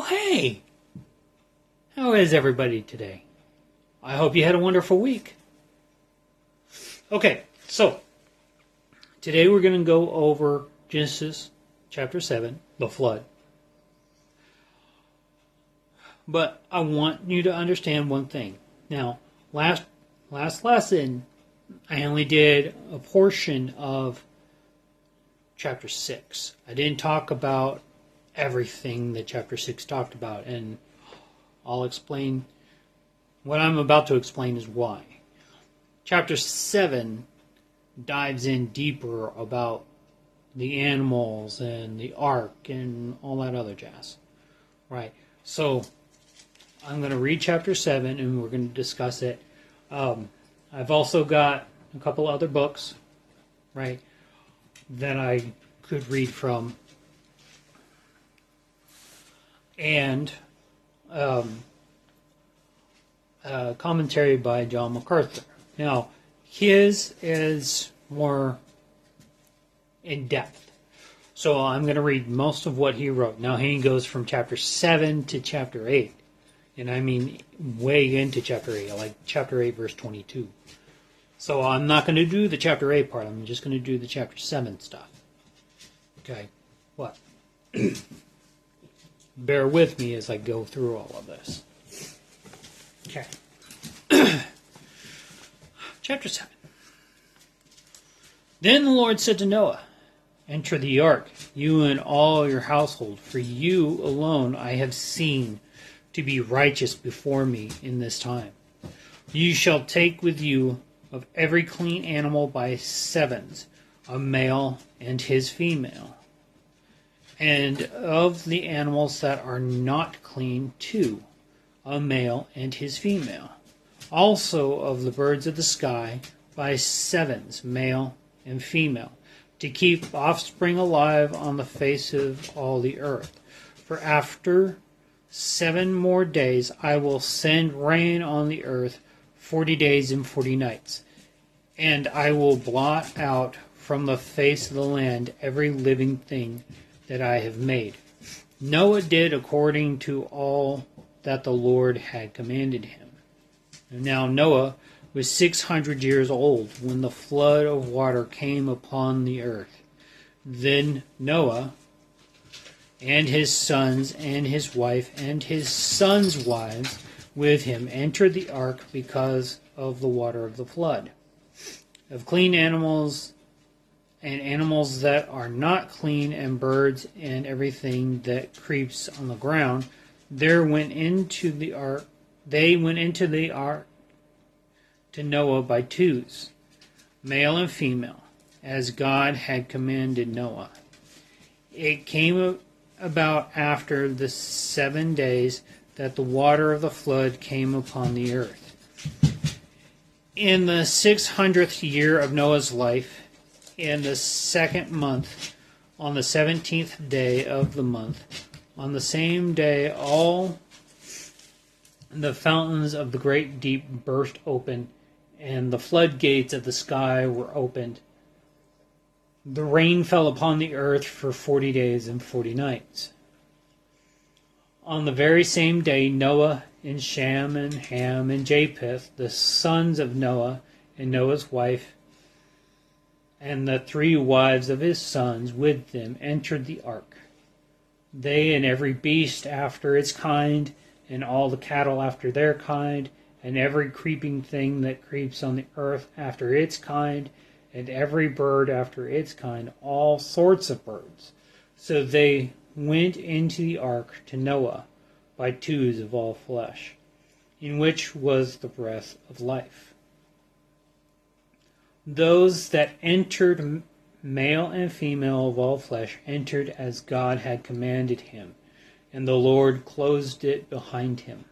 hey! How is everybody today? I hope you had a wonderful week. Okay, so today we're going to go over Genesis chapter 7, the flood. But I want you to understand one thing. Now, last lesson, I only did a portion of chapter 6. I didn't talk about everything that chapter 6 talked about, and I'll explain. What I'm about to explain is why. Chapter 7 dives in deeper about the animals and the ark and all that other jazz. Right. So I'm going to read chapter 7 and we're going to discuss it. I've also got a couple other books, right, that I could read from. And a commentary by John MacArthur. Now, his is more in depth. So I'm going to read most of what he wrote. Now, he goes from chapter 7 to chapter 8. And I mean way into chapter 8, like chapter 8, verse 22. So I'm not going to do the chapter 8 part. I'm just going to do the chapter 7 stuff. Okay? What? Bear with me as I go through all of this. Okay. Chapter 7. Then the Lord said to Noah, "Enter the ark, you and all your household, for you alone I have seen to be righteous before me in this time. You shall take with you of every clean animal by sevens, a male and his female, and of the animals that are not clean, 2, a male and his female. Also of the birds of the sky by sevens, male and female, to keep offspring alive on the face of all the earth. For after 7 more days I will send rain on the earth 40 days and 40 nights, and I will blot out from the face of the land every living thing that I have made." Noah did according to all that the Lord had commanded him. Now Noah was 600 years old when the flood of water came upon the earth. Then Noah and his sons and his wife and his sons' wives with him entered the ark because of the water of the flood. Of clean animals and animals that are not clean, and birds and everything that creeps on the ground, they went into the ark to Noah by twos, male and female, as God had commanded Noah. It came about after the 7 days that the water of the flood came upon the earth. In the 600th year of Noah's life, in the 2nd month, on the 17th day of the month, on the same day all the fountains of the great deep burst open, and the floodgates of the sky were opened. The rain fell upon the earth for 40 days and 40 nights. On the very same day Noah and Shem and Ham and Japheth, the sons of Noah, and Noah's wife, and the 3 wives of his sons with them, entered the ark. They and every beast after its kind, and all the cattle after their kind, and every creeping thing that creeps on the earth after its kind, and every bird after its kind, all sorts of birds. So they went into the ark to Noah by twos of all flesh, in which was the breath of life. Those that entered, male and female of all flesh, entered as God had commanded him, and the Lord closed it behind him.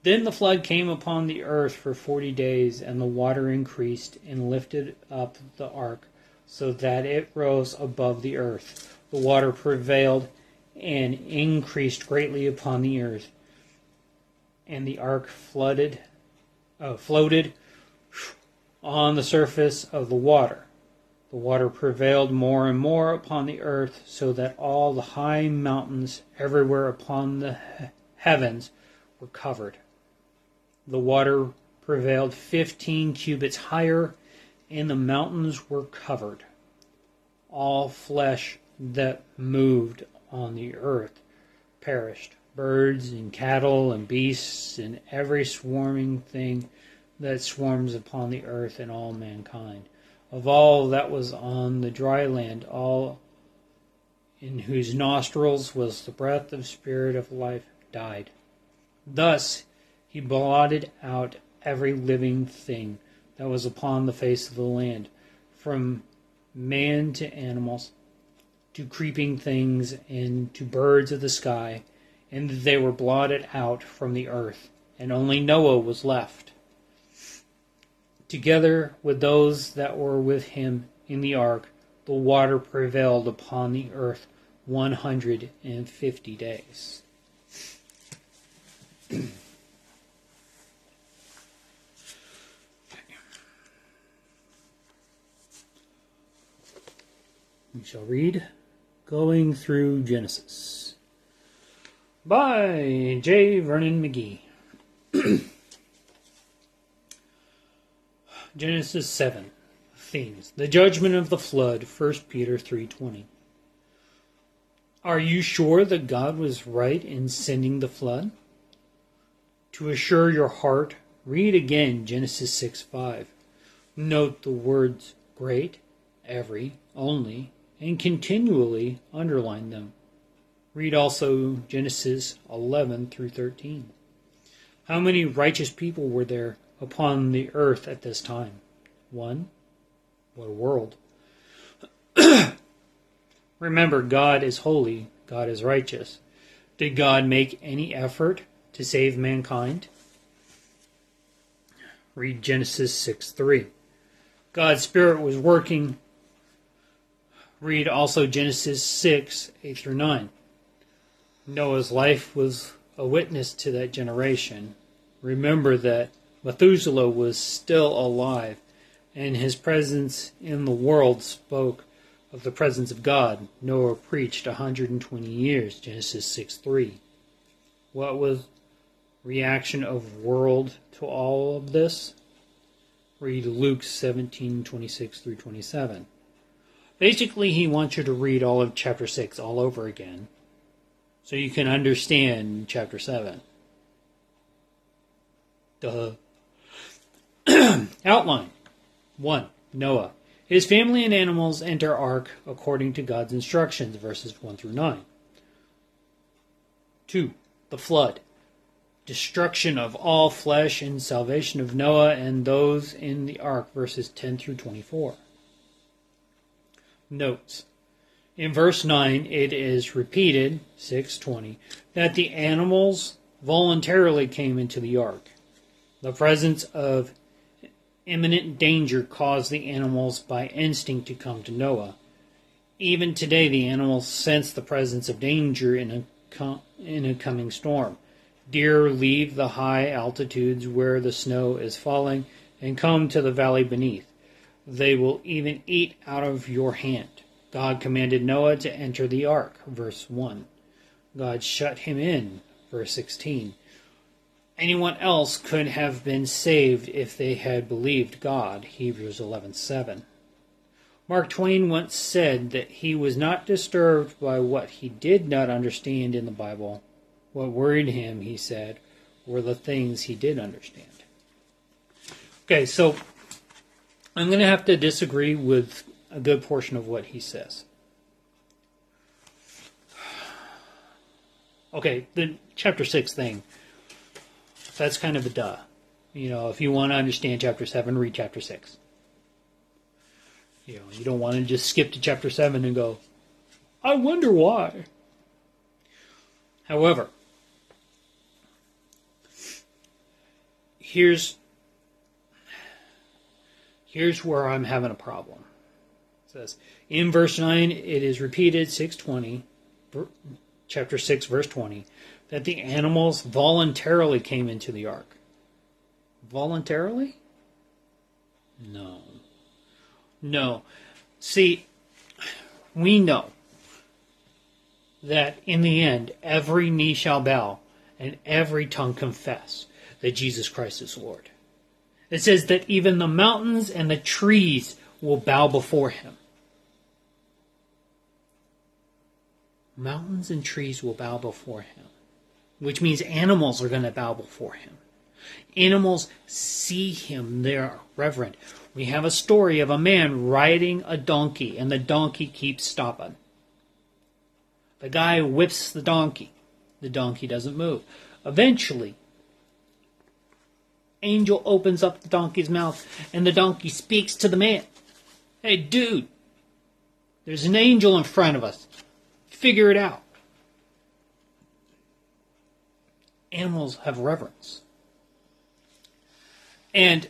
Then the flood came upon the earth for 40 days, and the water increased and lifted up the ark, so that it rose above the earth. The water prevailed and increased greatly upon the earth, and the ark floated on the surface of the water. The water prevailed more and more upon the earth, so that all the high mountains everywhere upon the heavens were covered. The water prevailed 15 cubits higher, and the mountains were covered. All flesh that moved on the earth perished, birds and cattle and beasts and every swarming thing that swarms upon the earth, and all mankind. Of all that was on the dry land, all in whose nostrils was the breath of spirit of life died. Thus he blotted out every living thing that was upon the face of the land, from man to animals, to creeping things, and to birds of the sky, and they were blotted out from the earth, and only Noah was left, together with those that were with him in the ark. The water prevailed upon the earth 150 days. We shall read Going Through Genesis by J. Vernon McGee. Genesis 7. Themes. The judgment of the flood, 1 Peter 3:20. Are you sure that God was right in sending the flood? To assure your heart, read again Genesis 6:5. Note the words great, every, only, and continually underline them. Read also Genesis 11 through 13. How many righteous people were there upon the earth at this time? One? What a world. Remember, God is holy, God is righteous. Did God make any effort to save mankind? Read Genesis 6:3. God's Spirit was working. Read also Genesis 6:8 through 9. Noah's life was a witness to that generation. Remember that Methuselah was still alive, and his presence in the world spoke of the presence of God. Noah preached 120 years, Genesis 6:3. What was reaction of the world to all of this? Read Luke 17:26 through 27. Basically, he wants you to read all of chapter 6 all over again, so you can understand chapter 7. Duh. Outline. 1. Noah. His family and animals enter ark according to God's instructions, verses 1 through 9. 2. The flood. Destruction of all flesh and salvation of Noah and those in the ark, verses 10 through 24. Notes. In verse 9, it is repeated, 6:20, that the animals voluntarily came into the ark. The presence of imminent danger caused the animals by instinct to come to Noah. Even today, the animals sense the presence of danger in a coming storm. Deer leave the high altitudes where the snow is falling and come to the valley beneath. They will even eat out of your hand. God commanded Noah to enter the ark, verse 1. God shut him in, verse 16. Anyone else could have been saved if they had believed God, Hebrews 11:7. Mark Twain once said that he was not disturbed by what he did not understand in the Bible. What worried him, he said, were the things he did understand. Okay, so I'm going to have to disagree with a good portion of what he says. Okay, the chapter 6 thing, that's kind of a duh. You know, if you want to understand chapter 7, read chapter 6. You know, you don't want to just skip to chapter 7 and go, I wonder why. However, here's where I'm having a problem. It says, in verse 9, it is repeated, 6:20, chapter 6, verse 20, that the animals voluntarily came into the ark. Voluntarily? No. See, we know that in the end, every knee shall bow and every tongue confess that Jesus Christ is Lord. It says that even the mountains and the trees will bow before him. Mountains and trees will bow before him, which means animals are going to bow before him. Animals see him, they're reverent. We have a story of a man riding a donkey, and the donkey keeps stopping. The guy whips the donkey. The donkey doesn't move. Eventually, angel opens up the donkey's mouth, and the donkey speaks to the man. Hey, dude, there's an angel in front of us. Figure it out. Animals have reverence. And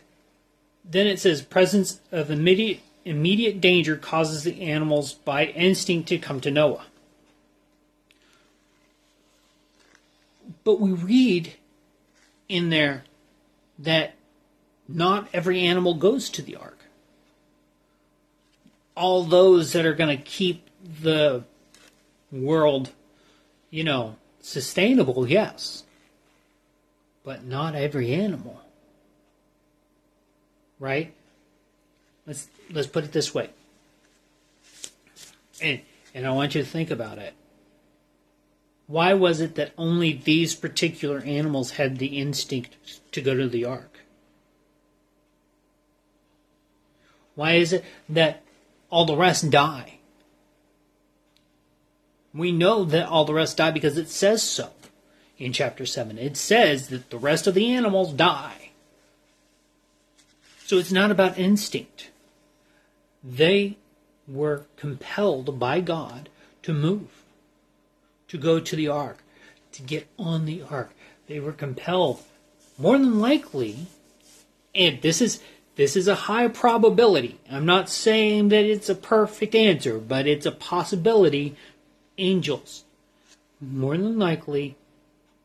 then it says, presence of immediate danger causes the animals by instinct to come to Noah. But we read in there that not every animal goes to the ark. All those that are going to keep the world, sustainable, yes. But not every animal. Right? Let's put it this way. And I want you to think about it. Why was it that only these particular animals had the instinct to go to the ark? Why is it that all the rest die? We know that all the rest die because it says so in chapter 7. It says that the rest of the animals die. So it's not about instinct. They were compelled by God to move, to go to the ark, to get on the ark. They were compelled, more than likely, and this is a high probability. I'm not saying that it's a perfect answer, but it's a possibility. Angels, more than likely,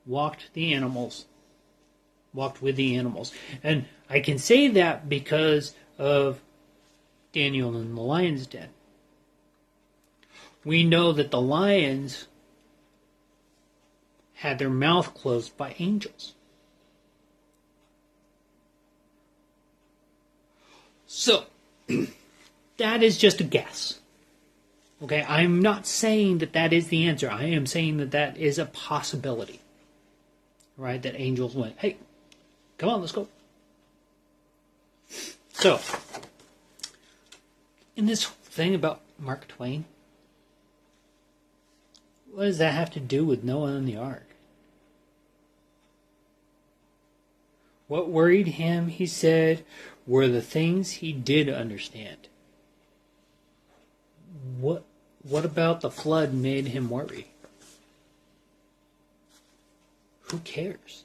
walked with the animals. And I can say that because of Daniel in the lion's den. We know that the lions had their mouth closed by angels. So, that is just a guess. Okay, I'm not saying that that is the answer. I am saying that that is a possibility. Right, that angels went, hey, come on, let's go. So, in this thing about Mark Twain, what does that have to do with Noah and the ark? What worried him, he said, were the things he did understand. What about the flood made him worry? Who cares?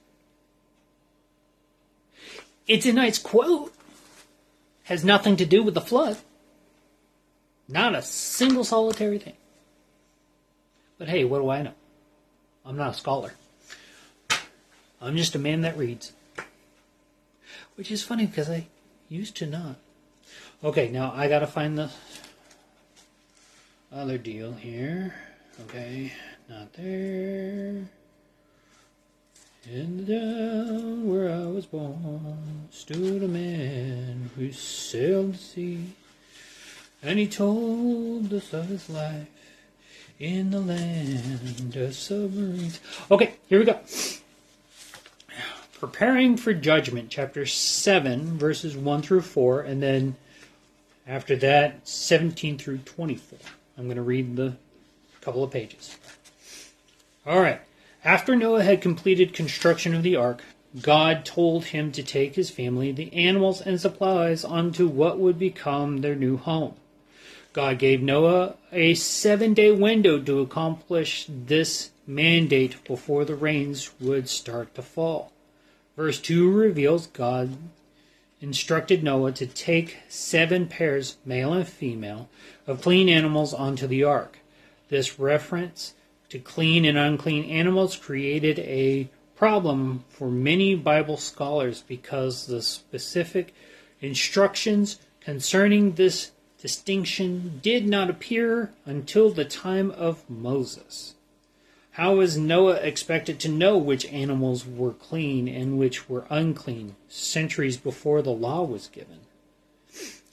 It's a nice quote. Has nothing to do with the flood. Not a single solitary thing. But hey, what do I know? I'm not a scholar. I'm just a man that reads. Which is funny because I used to not. Okay, now I gotta find the other deal here. Okay, not there. In the town where I was born stood a man who sailed the sea, and he told us of his life in the land of submarines. Okay, here we go. Preparing for Judgment, chapter 7, verses 1 through 4, and then after that, 17 through 24. I'm going to read the couple of pages. All right. After Noah had completed construction of the ark, God told him to take his family, the animals, and supplies onto what would become their new home. God gave Noah a 7-day window to accomplish this mandate before the rains would start to fall. Verse 2 reveals God instructed Noah to take 7 pairs, male and female, of clean animals onto the ark. This reference to clean and unclean animals created a problem for many Bible scholars because the specific instructions concerning this distinction did not appear until the time of Moses. How was Noah expected to know which animals were clean and which were unclean centuries before the law was given?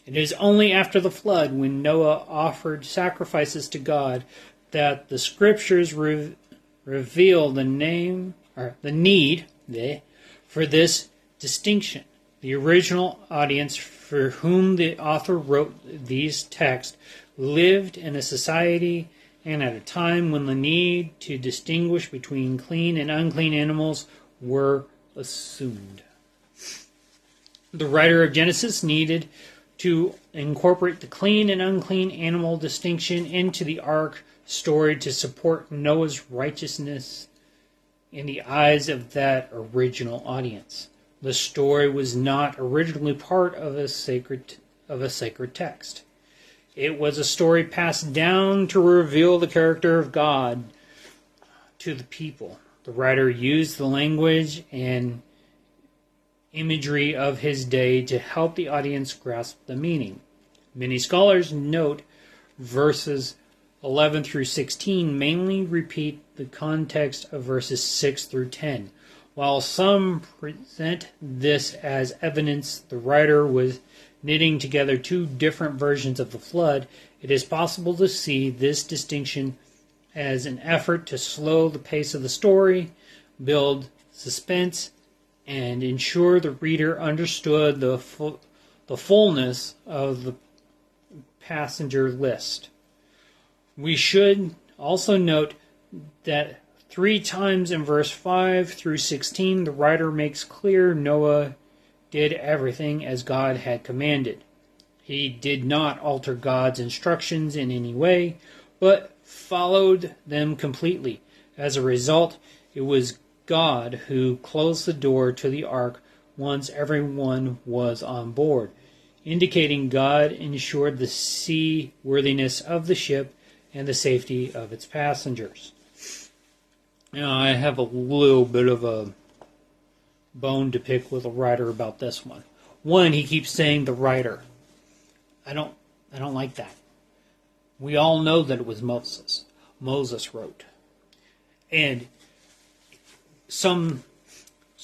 It is only after the flood, when Noah offered sacrifices to God, that the scriptures reveal the need for this distinction. The original audience for whom the author wrote these texts lived in a society and at a time when the need to distinguish between clean and unclean animals were assumed. The writer of Genesis needed to incorporate the clean and unclean animal distinction into the ark story to support Noah's righteousness in the eyes of that original audience. The story was not originally part of a sacred text. It was a story passed down to reveal the character of God to the people. The writer used the language and imagery of his day to help the audience grasp the meaning. Many scholars note verses 11 through 16 mainly repeat the context of verses 6 through 10. While some present this as evidence the writer was knitting together two different versions of the flood, it is possible to see this distinction as an effort to slow the pace of the story, build suspense, and ensure the reader understood the fullness of the passenger list. We should also note that 3 times in verse 5 through 16, the writer makes clear Noah did everything as God had commanded. He did not alter God's instructions in any way, but followed them completely. As a result, it was God who closed the door to the ark once everyone was on board, indicating God ensured the seaworthiness of the ship and the safety of its passengers. Now, I have a little bit of a bone to pick with the writer about this one. One, he keeps saying the writer. I don't like that. We all know that it was Moses. Moses wrote. And some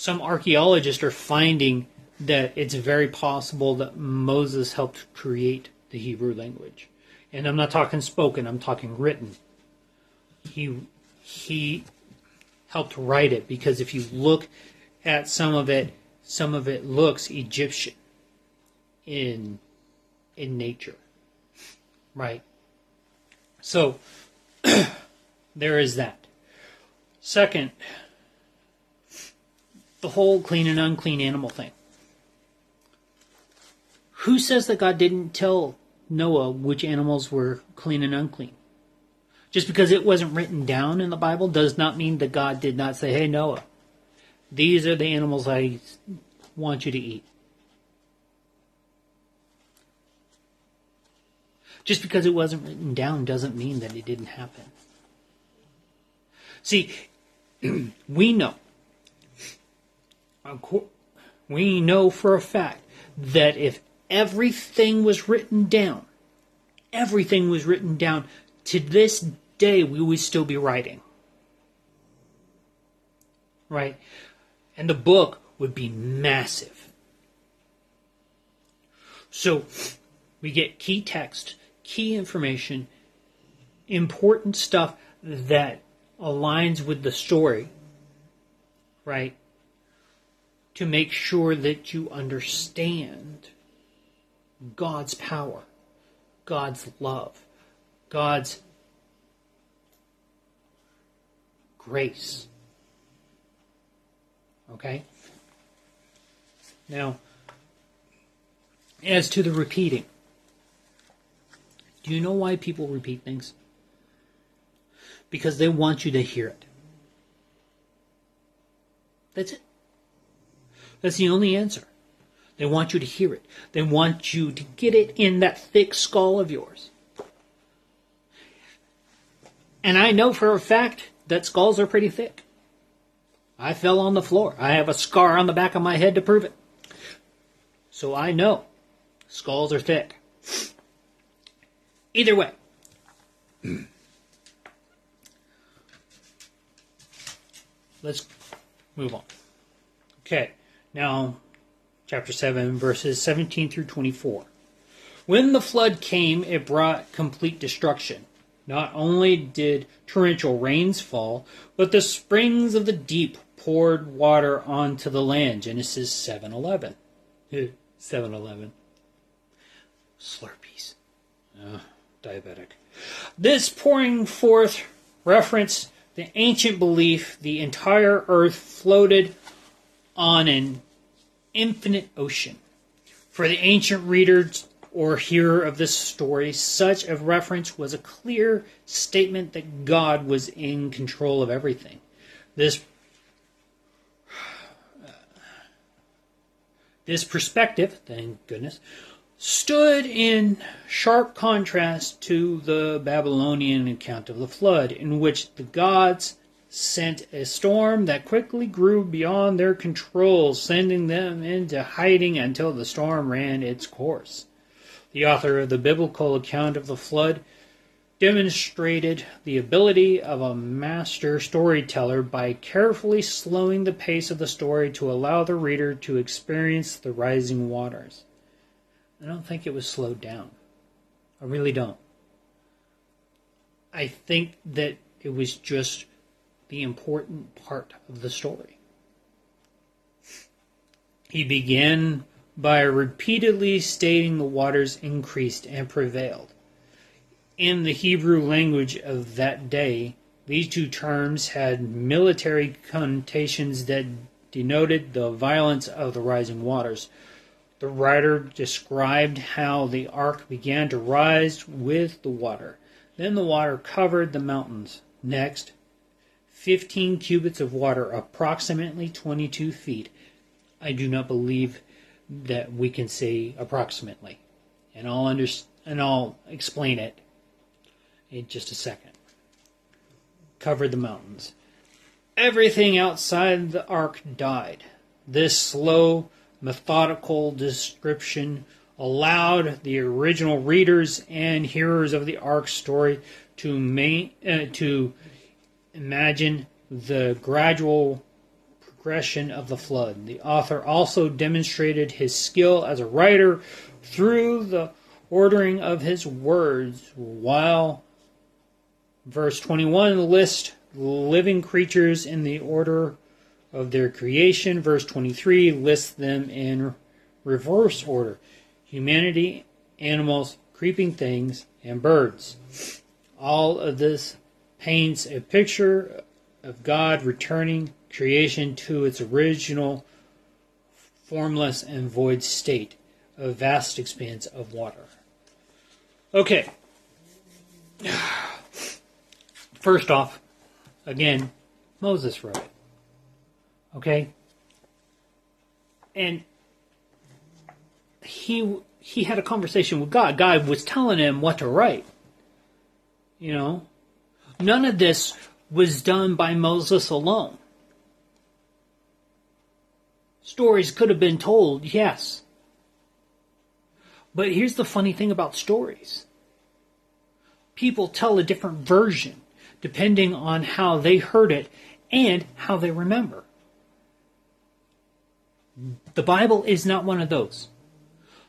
archaeologists are finding that it's very possible that Moses helped create the Hebrew language. And I'm not talking spoken, I'm talking written. He helped write it, because if you look at some of it looks Egyptian in nature. Right? So there is that. Second, the whole clean and unclean animal thing. Who says that God didn't tell Noah which animals were clean and unclean? Just because it wasn't written down in the Bible does not mean that God did not say, hey, Noah, these are the animals I want you to eat. Just because it wasn't written down doesn't mean that it didn't happen. See, we know for a fact that if everything was written down, to this day we would still be writing. Right? And the book would be massive. So we get key text, key information, important stuff that aligns with the story, right? To make sure that you understand God's power, God's love, God's grace. Okay? Now, as to the repeating, do you know why people repeat things? Because they want you to hear it. That's it. That's the only answer. They want you to hear it. They want you to get it in that thick skull of yours. And I know for a fact that skulls are pretty thick. I fell on the floor. I have a scar on the back of my head to prove it. So I know skulls are thick. Either way. Let's move on. Okay, now chapter 7, verses 17 through 24. When the flood came, it brought complete destruction. Not only did torrential rains fall, but the springs of the deep poured water onto the land. Genesis 7:11. 7-Eleven. Slurpees. Diabetic. This pouring forth referenced the ancient belief the entire earth floated on an infinite ocean. For the ancient readers or hearer of this story, such a reference was a clear statement that God was in control of everything. This perspective, thank goodness, stood in sharp contrast to the Babylonian account of the flood, in which the gods sent a storm that quickly grew beyond their control, sending them into hiding until the storm ran its course. The author of the biblical account of the flood demonstrated the ability of a master storyteller by carefully slowing the pace of the story to allow the reader to experience the rising waters. I don't think it was slowed down. I really don't. I think that it was just the important part of the story. He began by repeatedly stating the waters increased and prevailed. In the Hebrew language of that day, these two terms had military connotations that denoted the violence of the rising waters. The writer described how the ark began to rise with the water. Then the water covered the mountains. Next, 15 cubits of water, approximately 22 feet. I do not believe that we can say approximately. And I'll explain it in just a second. Covered the mountains. Everything outside the ark died. This slow, methodical description allowed the original readers and hearers of the ark story to imagine the gradual progression of the flood. The author also demonstrated his skill as a writer through the ordering of his words, while verse 21 lists living creatures in the order of their creation. Verse 23 lists them in reverse order: humanity, animals, creeping things, and birds. All of this paints a picture of God returning creation to its original formless and void state, a vast expanse of water. Okay. First off, again, Moses wrote it. Okay? And he had a conversation with God. God was telling him what to write. You know? None of this was done by Moses alone. Stories could have been told, yes. But here's the funny thing about stories. People tell a different version depending on how they heard it and how they remember. The Bible is not one of those.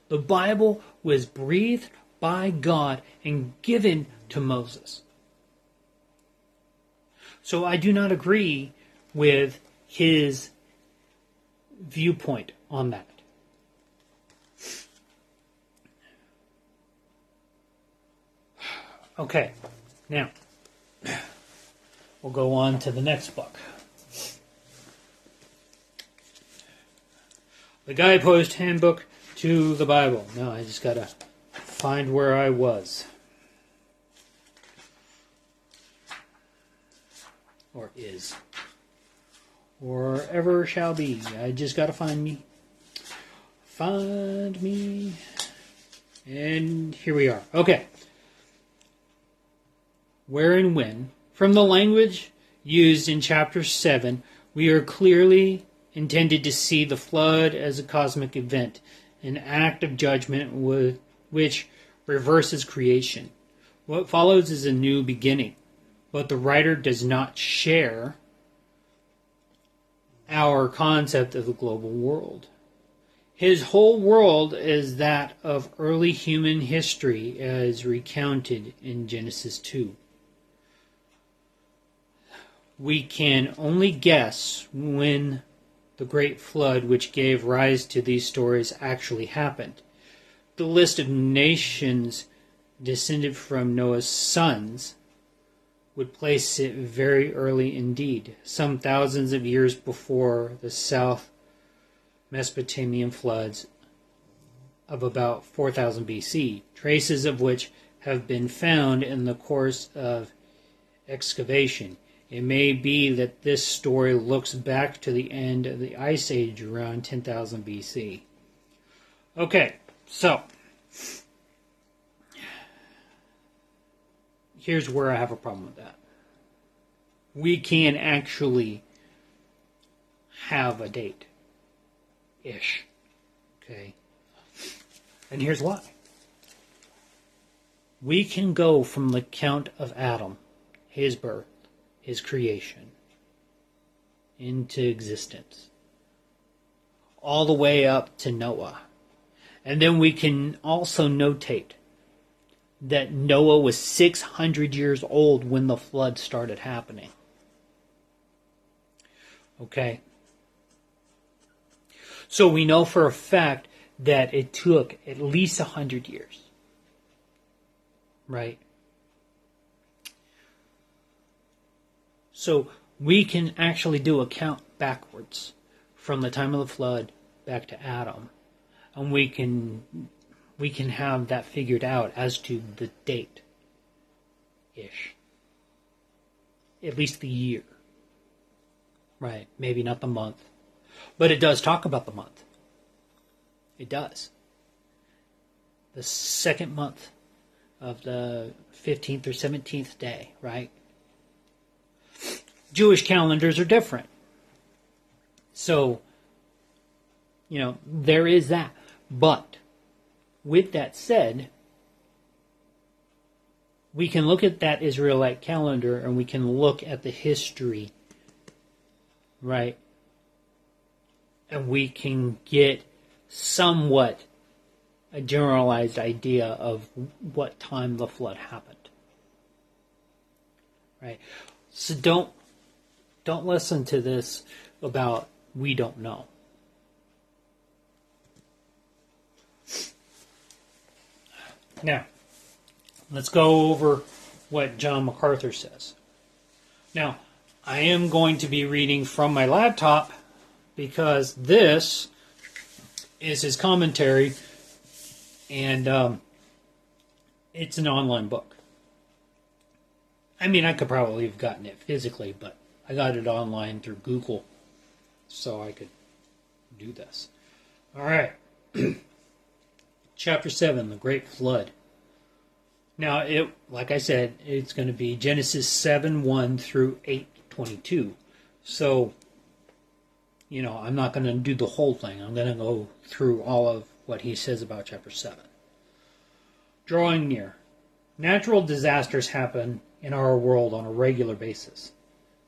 The Bible was breathed by God and given to Moses. So I do not agree with his viewpoint on that. Okay, now we'll go on to the next book. The Guidepost Handbook to the Bible. Now I just gotta find where I was. Or is. Or ever shall be. I just gotta find me. Find me. And here we are. Okay. Where and when. From the language used in chapter 7, we are clearly intended to see the flood as a cosmic event, an act of judgment which reverses creation. What follows is a new beginning, but the writer does not share our concept of the global world. His whole world is that of early human history as recounted in Genesis 2. We can only guess when the great flood which gave rise to these stories actually happened. The list of nations descended from Noah's sons would place it very early indeed, some thousands of years before the South Mesopotamian floods of about 4000 BC, traces of which have been found in the course of excavation. It may be that this story looks back to the end of the Ice Age around 10,000 BC. Okay, so here's where I have a problem with that. We can actually have a date. Ish. Okay. And here's why. We can go from the count of Adam, his birth, his creation, into existence, all the way up to Noah. And then we can also notate that Noah was 600 years old when the flood started happening. Okay? So we know for a fact that it took at least 100 years. Right? So we can actually do a count backwards from the time of the flood back to Adam. And we can have that figured out as to the date-ish. At least the year. Right, maybe not the month. But it does talk about the month. It does. The second month of the 15th or 17th day, right? Jewish calendars are different. So, there is that. But, with that said, we can look at that Israelite calendar and we can look at the history, right? And we can get somewhat a generalized idea of what time the flood happened. Right? So don't listen to this about we don't know. Now, let's go over what John MacArthur says. Now, I am going to be reading from my laptop because this is his commentary, and it's an online book. I mean, I could probably have gotten it physically, but I got it online through Google, so I could do this. All right. Chapter 7, The Great Flood. Now, like I said, it's going to be Genesis 7:1 through 8:22. So, I'm not going to do the whole thing. I'm going to go through all of what he says about chapter 7. Drawing near. Natural disasters happen in our world on a regular basis.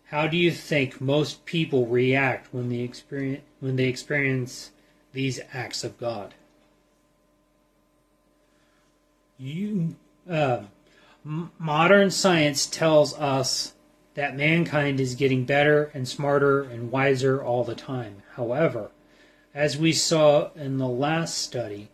How do you think most people react when they experience these acts of God? Modern science tells us that mankind is getting better and smarter and wiser all the time. However, as we saw in the last study,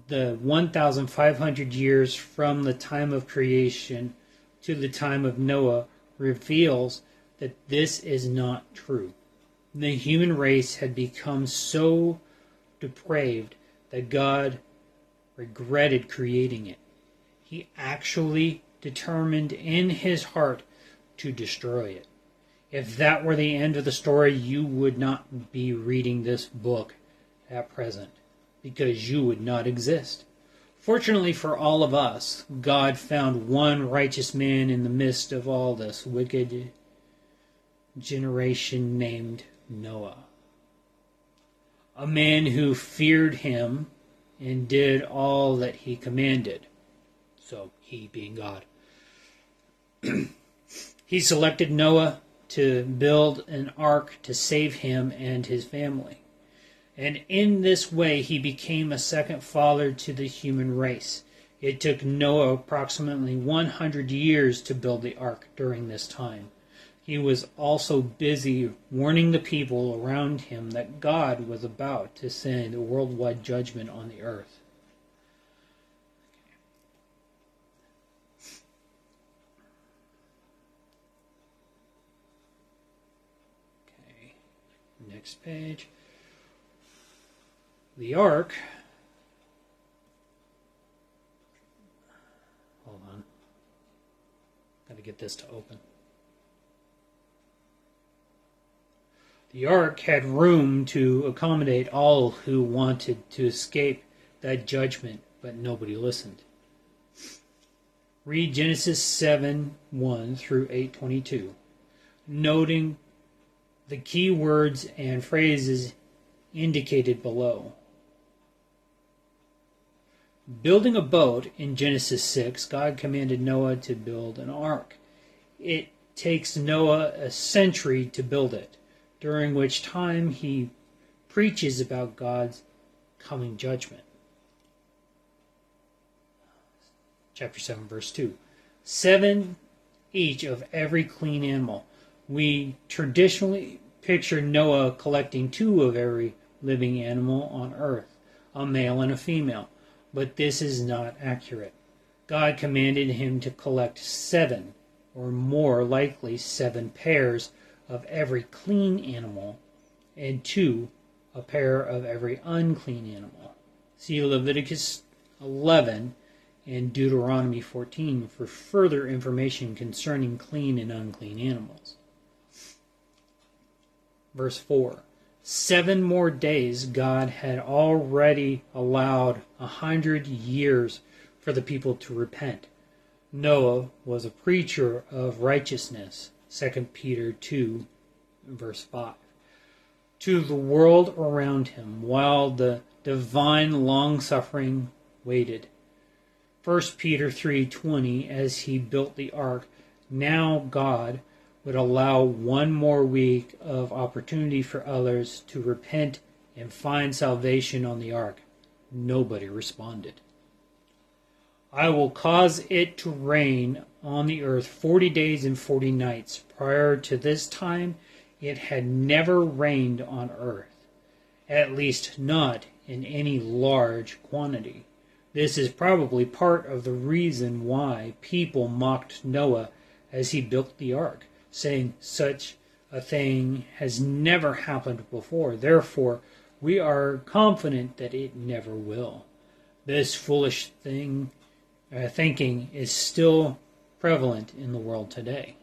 the 1,500 years from the time of creation to the time of Noah reveals that this is not true. The human race had become so depraved that God regretted creating it. He actually determined in his heart to destroy it. If that were the end of the story, you would not be reading this book at present, because you would not exist. Fortunately for all of us, God found one righteous man in the midst of all this wicked generation named Noah. A man who feared him and did all that he commanded. So, he being God. He selected Noah to build an ark to save him and his family. And in this way, he became a second father to the human race. It took Noah approximately 100 years to build the ark during this time. He was also busy warning the people around him that God was about to send a worldwide judgment on the earth. Okay, next page. The ark. Hold on. Got to get this to open. The ark had room to accommodate all who wanted to escape that judgment, but nobody listened. Read Genesis 7:1 through 8:22, noting the key words and phrases indicated below. Building a boat in Genesis 6, God commanded Noah to build an ark. It takes Noah a century to build it, during which time he preaches about God's coming judgment. Chapter 7, verse 2. 7 each of every clean animal. We traditionally picture Noah collecting 2 of every living animal on earth, a male and a female. But this is not accurate. God commanded him to collect 7, or more likely 7 pairs of every clean animal, and 2, a pair of every unclean animal. See Leviticus 11 and Deuteronomy 14 for further information concerning clean and unclean animals. Verse 4. 7 more days God had already allowed 100 years for the people to repent. Noah was a preacher of righteousness, 2 Peter 2, verse 5, to the world around him while the divine long-suffering waited. 1 Peter 3:20, as he built the ark, now God would allow 1 more week of opportunity for others to repent and find salvation on the ark. Nobody responded. I will cause it to rain on the earth 40 days and 40 nights. Prior to this time, it had never rained on earth, at least not in any large quantity. This is probably part of the reason why people mocked Noah as he built the ark, saying such a thing has never happened before. Therefore, we are confident that it never will. This foolish thinking is still prevalent in the world today.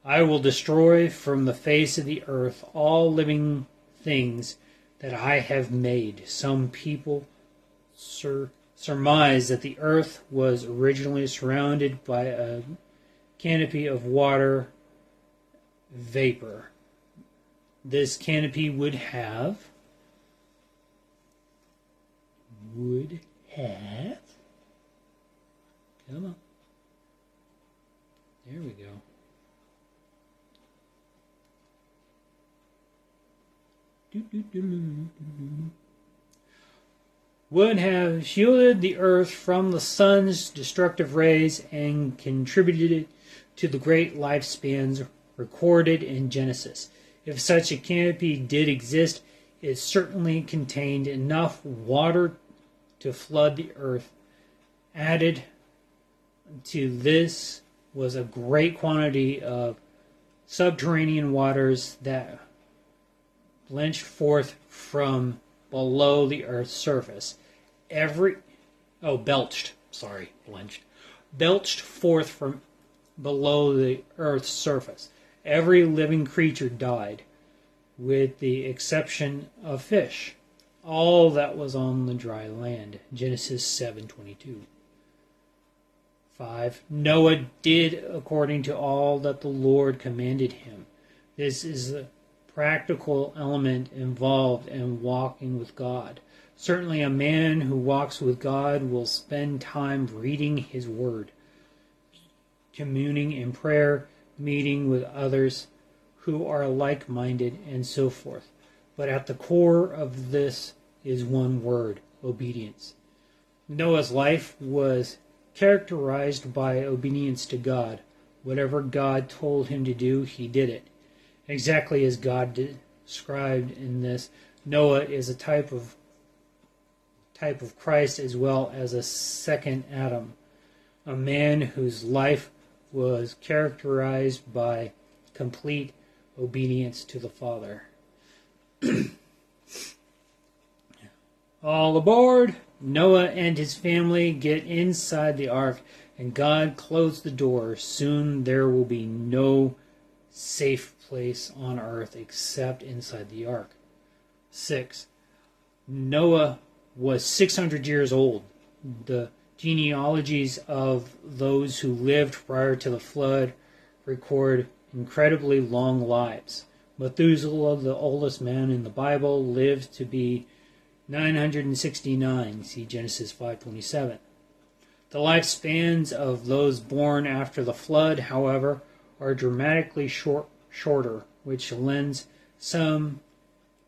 I will destroy from the face of the earth all living things that I have made. Some people surmise that the earth was originally surrounded by a canopy of water vapor. This canopy would have come on, there we go, would have shielded the earth from the sun's destructive rays and contributed to the great lifespans recorded in Genesis. If such a canopy did exist, it certainly contained enough water to flood the earth. Added to this was a great quantity of subterranean waters that belched forth from below the earth's surface. Belched forth from below the earth's surface. Every living creature died, with the exception of fish, all that was on the dry land. Genesis 7:22. 5. Noah did according to all that the Lord commanded him. This is the practical element involved in walking with God. Certainly, a man who walks with God will spend time reading His Word, communing in prayer, meeting with others who are like-minded, and so forth. But at the core of this is one word: obedience. Noah's life was characterized by obedience to God. Whatever God told him to do, he did it. Exactly as God described in this, Noah is a type of Christ as well as a second Adam, a man whose life was characterized by complete obedience to the Father. All aboard! Noah and his family get inside the ark, and God closed the door. Soon there will be no safe place on earth except inside the ark. 6. Noah was 600 years old. The genealogies of those who lived prior to the flood record incredibly long lives. Methuselah, the oldest man in the Bible, lived to be 969. See Genesis 5:27. The lifespans of those born after the flood, however, are dramatically shorter, which lends some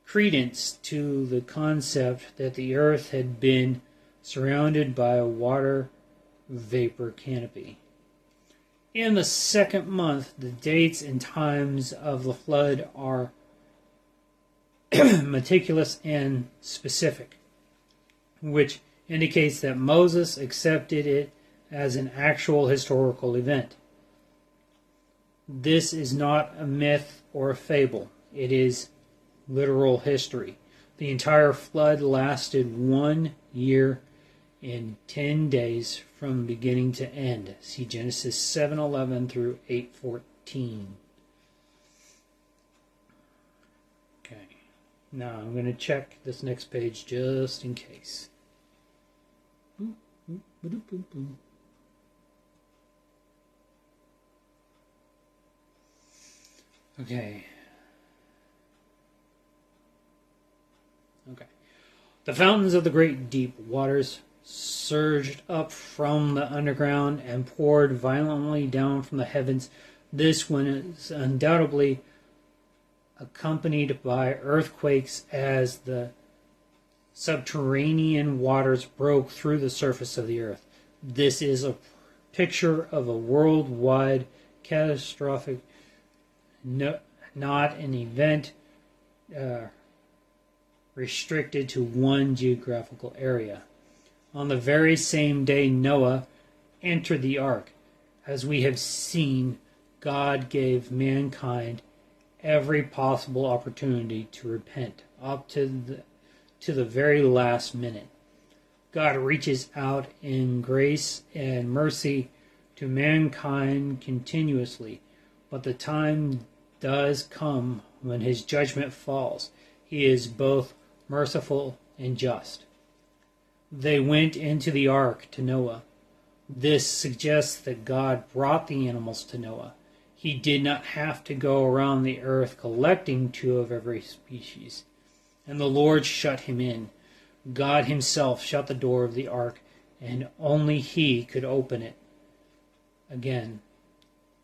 credence to the concept that the earth had been surrounded by a water vapor canopy. In the second month, the dates and times of the flood are meticulous and specific, which indicates that Moses accepted it as an actual historical event. This is not a myth or a fable. It is literal history. The entire flood lasted 1 year and 10 days from beginning to end. See Genesis 7:11 through 8:14. Okay. Now I'm going to check this next page just in case. Okay. The fountains of the great deep waters surged up from the underground and poured violently down from the heavens. This was undoubtedly accompanied by earthquakes as the subterranean waters broke through the surface of the earth. This is a picture of a worldwide catastrophic, not an event restricted to one geographical area. On the very same day Noah entered the ark, as we have seen, God gave mankind every possible opportunity to repent, up to the very last minute. God reaches out in grace and mercy to mankind continuously, but the time does come when his judgment falls. He is both merciful and just. They went into the ark to Noah. This suggests that God brought the animals to Noah. He did not have to go around the earth collecting 2 of every species. And the Lord shut him in. God himself shut the door of the ark, and only he could open it again.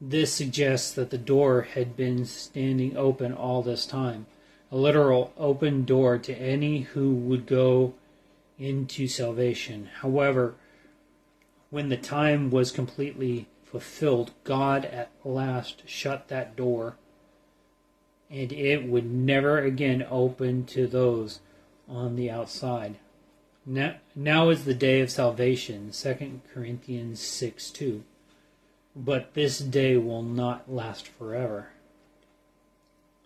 This suggests that the door had been standing open all this time, a literal open door to any who would go into salvation. However, when the time was completely fulfilled, God at last shut that door, and it would never again open to those on the outside. Now is the day of salvation, 2 Corinthians 6:2. But this day will not last forever.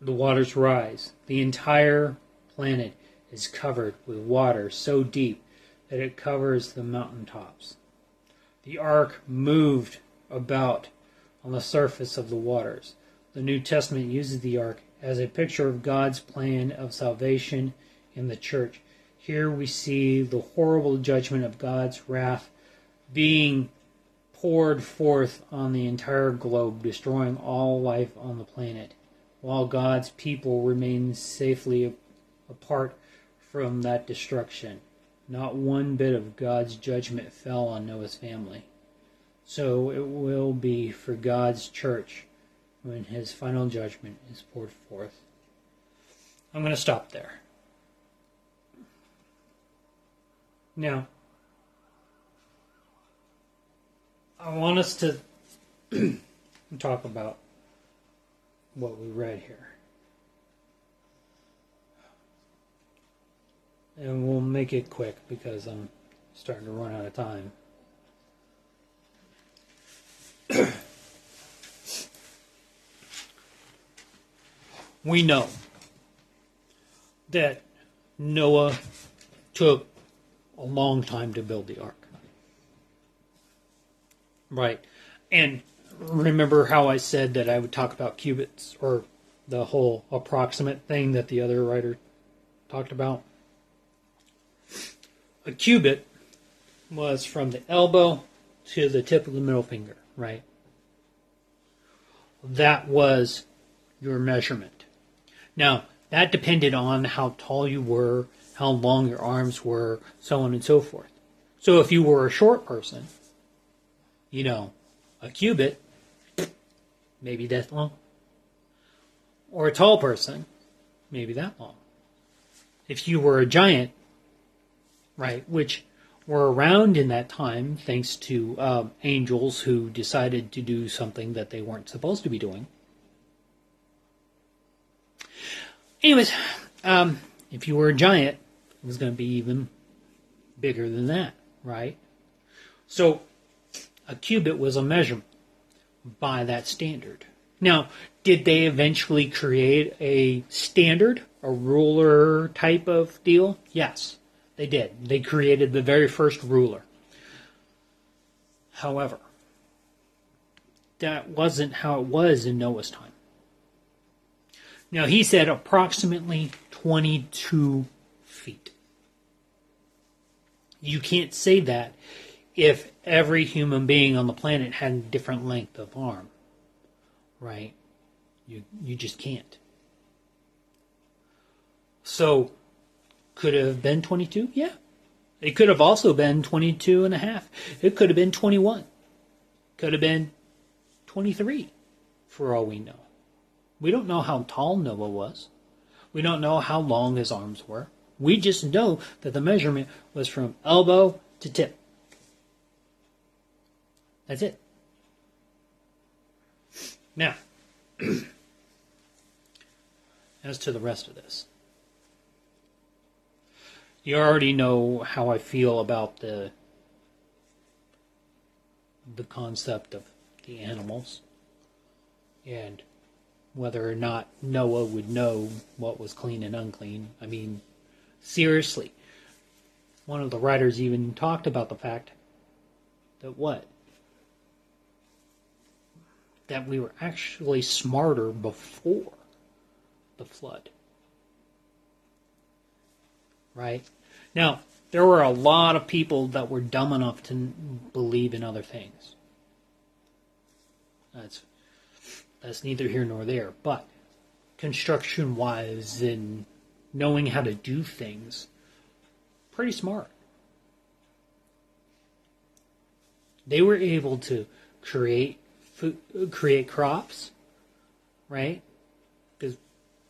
The waters rise. The entire planet is covered with water so deep that it covers the mountaintops. The ark moved about on the surface of the waters. The New Testament uses the ark as a picture of God's plan of salvation in the church. Here we see the horrible judgment of God's wrath being poured forth on the entire globe, destroying all life on the planet, while God's people remain safely apart from that destruction. Not one bit of God's judgment fell on Noah's family. So it will be for God's church when his final judgment is poured forth. I'm going to stop there. Now, I want us to talk about what we read here. And we'll make it quick because I'm starting to run out of time. We know that Noah took a long time to build the ark. Right. And remember how I said that I would talk about cubits, or the whole approximate thing that the other writer talked about? A cubit was from the elbow to the tip of the middle finger, right? That was your measurement. Now, that depended on how tall you were, how long your arms were, so on and so forth. So if you were a short person, a cubit, maybe that long. Or a tall person, maybe that long. If you were a giant, right, which were around in that time thanks to angels who decided to do something that they weren't supposed to be doing. Anyways, if you were a giant, it was going to be even bigger than that, right? So a cubit was a measurement by that standard. Now, did they eventually create a standard, a ruler type of deal? Yes, they did. They created the very first ruler. However, that wasn't how it was in Noah's time. Now, he said approximately 22 feet. You can't say that if every human being on the planet had a different length of arm, right? You just can't. So, could it have been 22? Yeah. It could have also been 22 and a half. It could have been 21. Could have been 23, for all we know. We don't know how tall Noah was. We don't know how long his arms were. We just know that the measurement was from elbow to tip. That's it. Now, as to the rest of this. You already know how I feel about the concept of the animals and whether or not Noah would know what was clean and unclean. I mean, seriously, one of the writers even talked about the fact that that we were actually smarter before the flood. Right? Now, there were a lot of people that were dumb enough to believe in other things. That's neither here nor there. But construction-wise and knowing how to do things, pretty smart. They were able to create crops, right? Because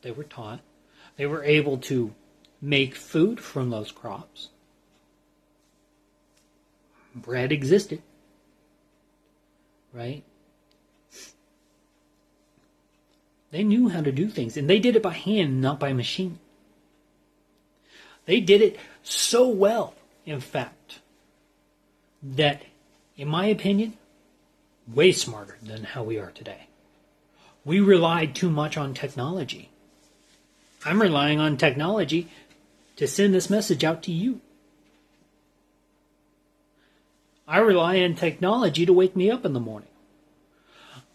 they were taught. They were able to make food from those crops. Bread existed, right? They knew how to do things, and they did it by hand, not by machine. They did it so well, in fact, that, in my opinion, way smarter than how we are today. We relied too much on technology. I'm relying on technology to send this message out to you. I rely on technology to wake me up in the morning.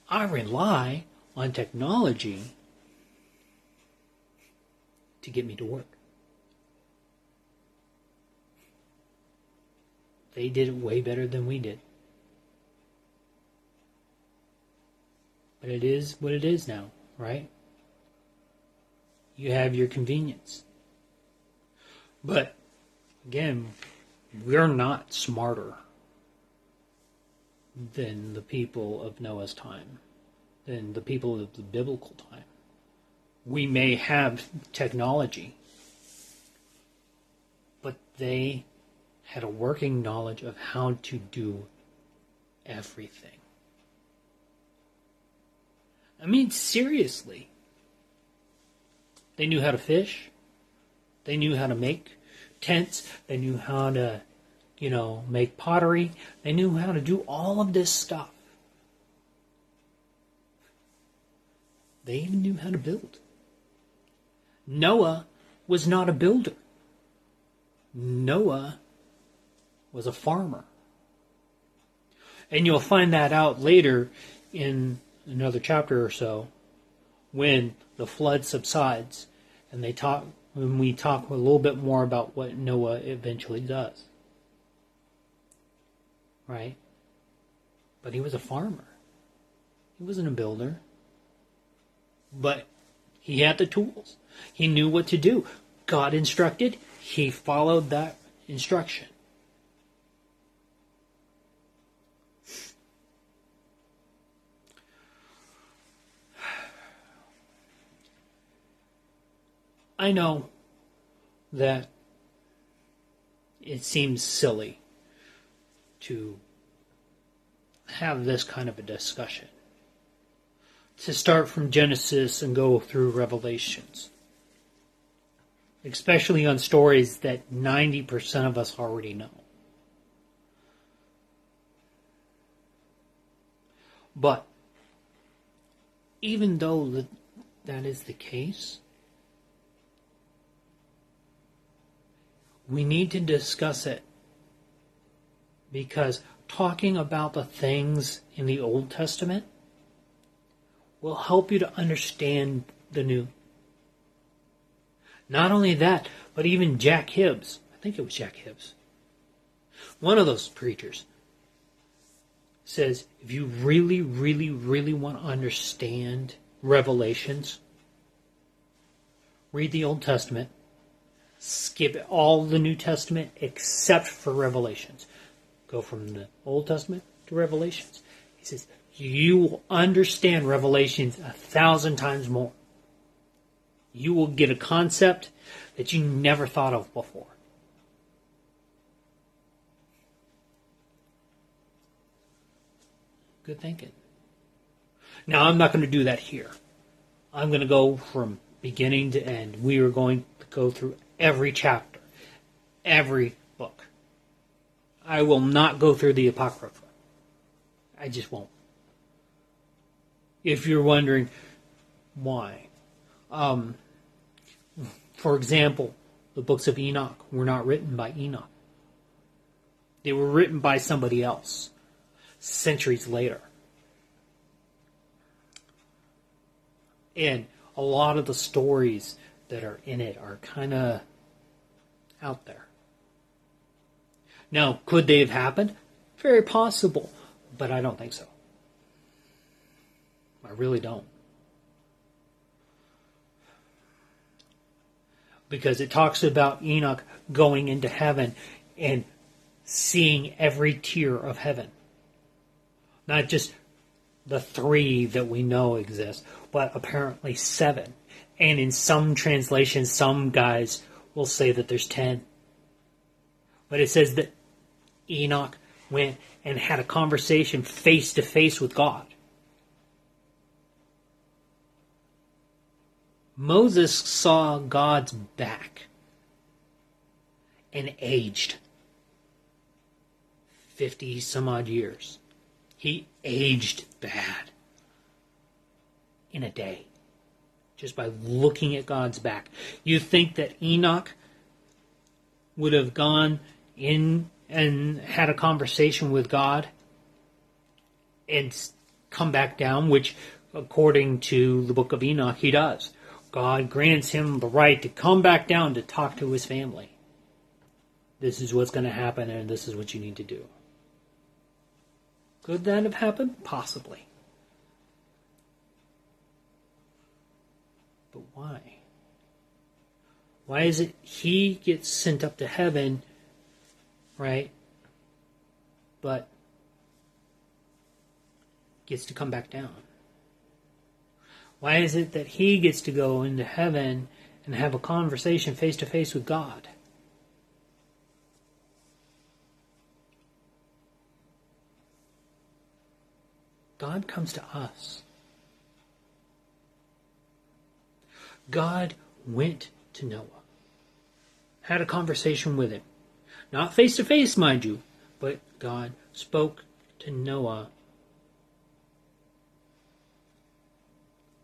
I rely on technology to get me to work. They did it way better than we did. But it is what it is now, right? You have your convenience. But, again, we're not smarter than the people of Noah's time, than the people of the biblical time. We may have technology, but they had a working knowledge of how to do everything. I mean, seriously. They knew how to fish. They knew how to make tents. They knew how to, make pottery. They knew how to do all of this stuff. They even knew how to build. Noah was not a builder. Noah was a farmer. And you'll find that out later in another chapter or so when the flood subsides and when we talk a little bit more about what Noah eventually does. Right? But he was a farmer. He wasn't a builder. But he had the tools. He knew what to do. God instructed. He followed that instruction. I know that it seems silly to have this kind of a discussion. To start from Genesis and go through Revelations. Especially on stories that 90% of us already know. But even though that is the case, we need to discuss it, because talking about the things in the Old Testament will help you to understand the New. Not only that, but even Jack Hibbs, I think it was Jack Hibbs, one of those preachers, says if you really, really, really want to understand Revelations, read the Old Testament, skip all the New Testament except for Revelations. Go from the Old Testament to Revelations. He says, you will understand Revelations 1,000 times more. You will get a concept that you never thought of before. Good thinking. Now, I'm not going to do that here. I'm going to go from beginning to end. We are going to go through every chapter, every book. I will not go through the Apocrypha. I just won't. If you're wondering why. For example, the books of Enoch were not written by Enoch. They were written by somebody else, centuries later. And a lot of the stories that are in it are kind of out there. Now, could they have happened? Very possible, but I don't think so. I really don't. Because it talks about Enoch going into heaven and seeing every tier of heaven. Not just the 3 that we know exist, but apparently 7. And in some translations, some guys will say that there's 10. But it says that Enoch went and had a conversation face to face with God. Moses saw God's back and aged 50 some odd years. He aged bad in a day just by looking at God's back. You think that Enoch would have gone in and had a conversation with God and come back down, which according to the book of Enoch, he does. God grants him the right to come back down to talk to his family. This is what's going to happen, and this is what you need to do. Could that have happened? Possibly. But why? Why is it he gets sent up to heaven, right? But gets to come back down. Why is it that he gets to go into heaven and have a conversation face to face with God? God comes to us. God went to Noah, had a conversation with him. Not face to face, mind you, but God spoke to Noah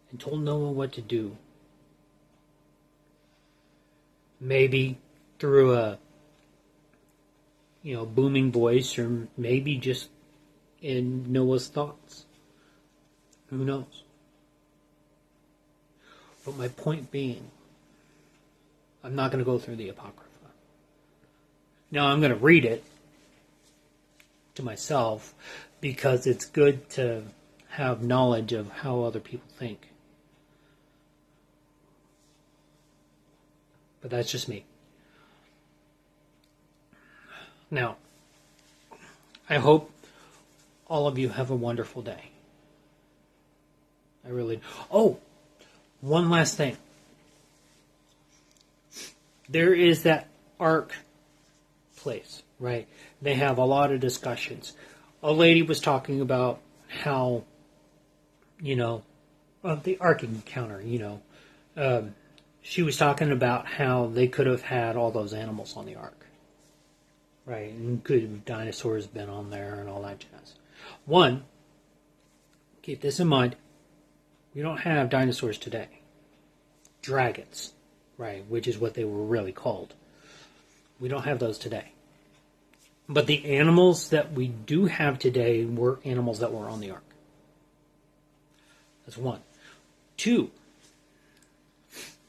and told Noah what to do. Maybe through a booming voice, or maybe just in Noah's thoughts. Who knows? But my point being, I'm not going to go through the Apocrypha. Now I'm going to read it to myself because it's good to have knowledge of how other people think. But that's just me. Now, I hope all of you have a wonderful day. I really... Oh! One last thing. There is that Ark place, right? They have a lot of discussions. A lady was talking about how, the Ark encounter, she was talking about how they could have had all those animals on the Ark, right? And could have dinosaurs been on there and all that jazz. One, keep this in mind, we don't have dinosaurs today. Dragons, right, which is what they were really called. We don't have those today. But the animals that we do have today were animals that were on the Ark. That's one. Two,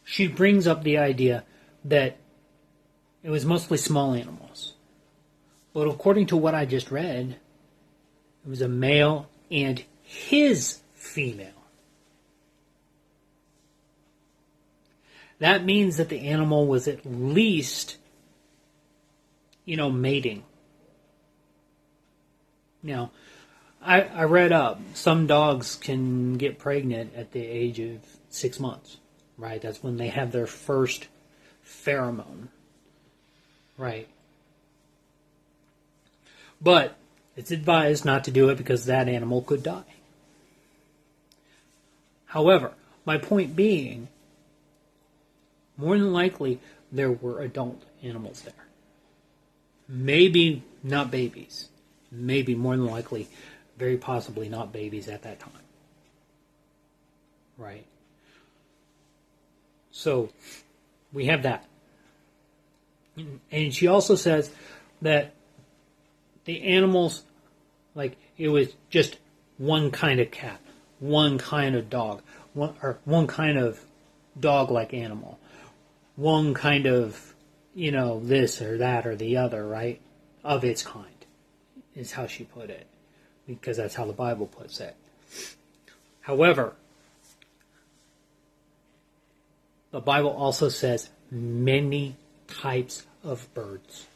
she brings up the idea that it was mostly small animals. But according to what I just read, it was a male and his female. That means that the animal was at least, mating. Now, I read up, some dogs can get pregnant at the age of 6 months, right? That's when they have their first pheromone, right? But it's advised not to do it because that animal could die. However, my point being, more than likely, there were adult animals there. Maybe not babies. Maybe more than likely, very possibly not babies at that time. Right? So, we have that. And she also says that the animals, it was just one kind of cat, one kind of dog, one kind of dog-like animal. One kind of, this or that or the other, right? Of its kind, is how she put it. Because that's how the Bible puts it. However, the Bible also says many types of birds.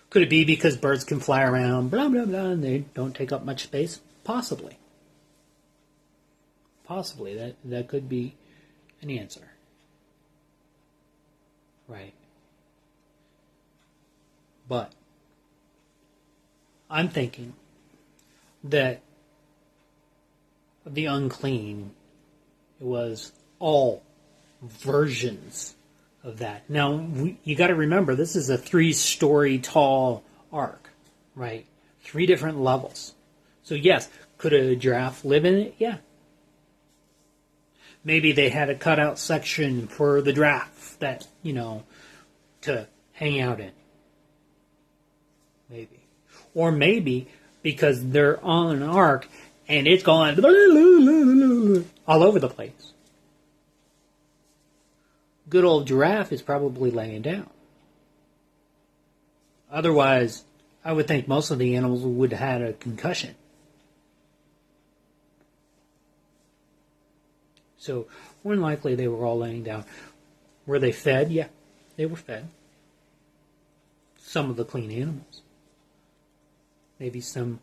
Could it be because birds can fly around, blah, blah, blah, and they don't take up much space? Possibly. Possibly. That could be an answer. Right. But I'm thinking that the unclean, it was all versions of that. Now, you got to remember, this is a 3-story tall ark, right? 3 different levels. So yes, could a giraffe live in it? Yeah. Maybe they had a cutout section for the giraffe that, to hang out in. Maybe. Or maybe because they're on an ark and it's going all over the place. Good old giraffe is probably laying down. Otherwise, I would think most of the animals would have had a concussion. So, more than likely, they were all laying down. Were they fed? Yeah, they were fed. some of the clean animals. Maybe some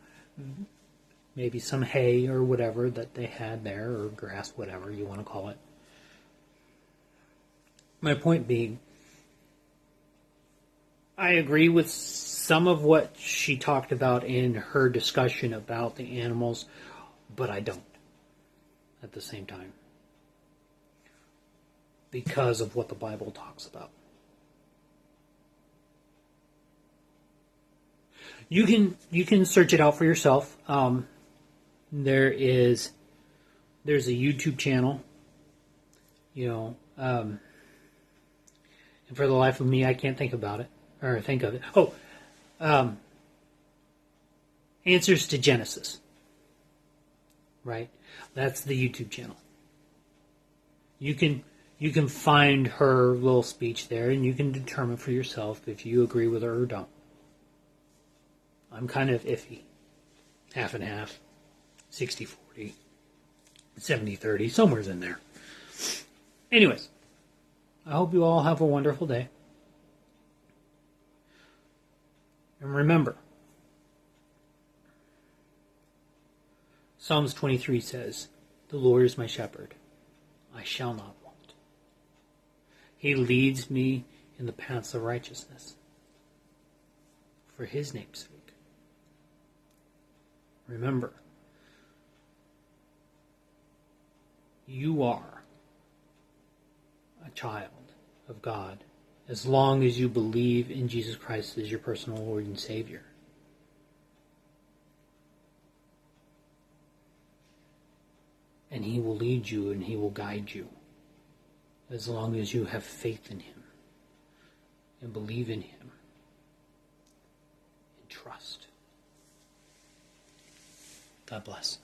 hay or whatever that they had there, or grass, whatever you want to call it. My point being, I agree with some of what she talked about in her discussion about the animals, but I don't at the same time, because of what the Bible talks about. You can search it out for yourself. There's a YouTube channel, and for the life of me, I can't think about it or think of it. Answers to Genesis. Right, that's the YouTube channel. You can find her little speech there, and you can determine for yourself if you agree with her or don't. I'm kind of iffy. Half and half. 60-40. 70-30. Somewhere's in there. Anyways. I hope you all have a wonderful day. And remember, Psalms 23 says, "The Lord is my shepherd. I shall not want. He leads me in the paths of righteousness for his name's sake." Remember, you are a child of God as long as you believe in Jesus Christ as your personal Lord and Savior. And he will lead you and he will guide you as long as you have faith in him and believe in him and trust. God bless.